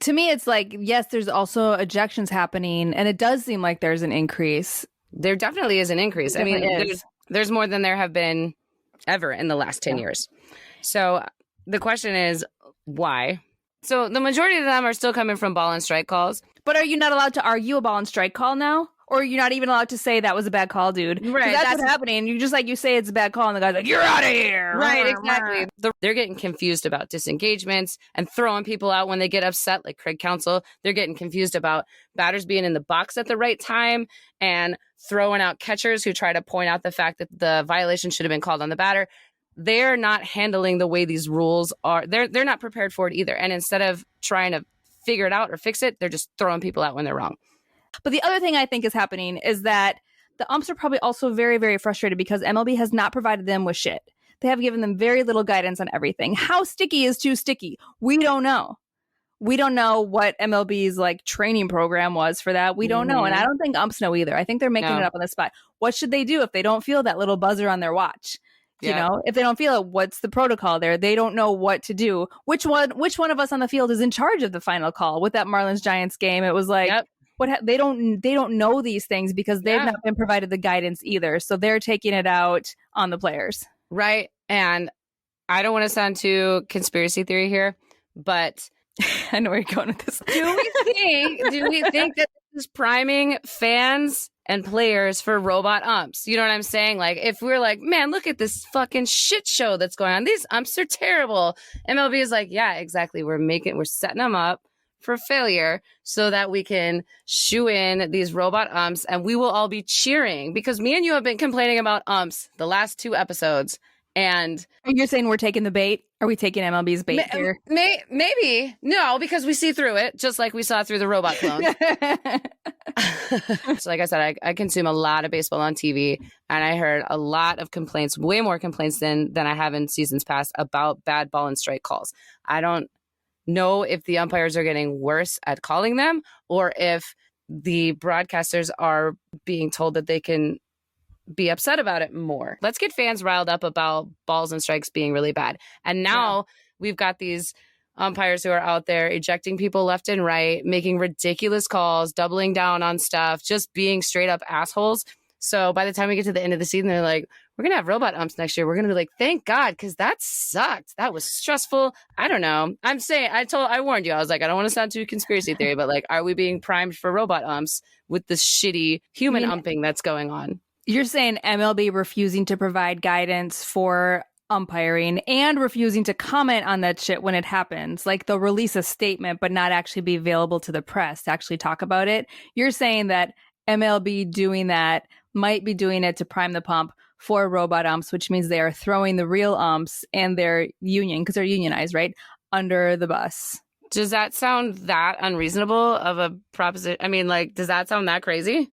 To me, it's like, yes, there's also ejections happening, and it does seem like there's an increase. There definitely is an increase. I mean, Is. there's more than there have been ever in the last 10 years. So the question is, why? So the majority of them are still coming from ball and strike calls. But are you not allowed to argue a ball and strike call now? Or you're not even allowed to say that was a bad call, dude? Right. That's what's happening. You just like, you say it's a bad call, and the guy's like, you're out of here. Right, exactly. They're getting confused about disengagements and throwing people out when they get upset, like Craig Counsell. They're getting confused about batters being in the box at the right time and throwing out catchers who try to point out the fact that the violation should have been called on the batter. They're not handling the way these rules are. They're not prepared for it either. And instead of trying to figure it out or fix it, they're just throwing people out when they're wrong. But the other thing I think is happening is that the umps are probably also very, very frustrated because MLB has not provided them with shit. They have given them very little guidance on everything. How sticky is too sticky? We don't know. We don't know what MLB's like training program was for that. We don't know. And I don't think umps know either. I think they're making it up on the spot. What should they do if they don't feel that little buzzer on their watch? You know, if they don't feel it, what's the protocol there? They don't know what to do. Which one of us on the field is in charge of the final call? With that Marlins Giants game, it was like, they don't know these things because they've not been provided the guidance either. So they're taking it out on the players. Right. And I don't want to sound too conspiracy theory here, but I know where you're going with this. Do we think that this is priming fans and players for robot umps? You know what I'm saying? Like, if we're like, man, look at this fucking shit show that's going on. These umps are terrible. MLB is like, yeah, exactly. We're setting them up for failure so that we can shoo in these robot umps and we will all be cheering, because me and you have been complaining about umps the last 2 episodes. And you're saying we're taking the bait? Are we taking MLB's bait here? Maybe. No, because we see through it, just like we saw through the robot clones. So like I said, I consume a lot of baseball on TV, and I heard a lot of complaints, way more complaints than I have in seasons past, about bad ball and strike calls. I don't know if the umpires are getting worse at calling them or if the broadcasters are being told that they can be upset about it more. Let's get fans riled up about balls and strikes being really bad. And now we've got these umpires who are out there ejecting people left and right, making ridiculous calls, doubling down on stuff, just being straight up assholes. So by the time we get to the end of the season, they're like, we're going to have robot umps next year. We're going to be like, thank God, because that sucked. That was stressful. I don't know. I'm saying, I warned you. I was like, I don't want to sound too conspiracy theory, but like, are we being primed for robot umps with this shitty human umping that's going on? You're saying MLB refusing to provide guidance for umpiring and refusing to comment on that shit when it happens. Like, they'll release a statement, but not actually be available to the press to actually talk about it. You're saying that MLB doing that might be doing it to prime the pump for robot umps, which means they are throwing the real umps and their union, because they're unionized, right, under the bus. Does that sound that unreasonable of a proposition? I mean, like, does that sound that crazy?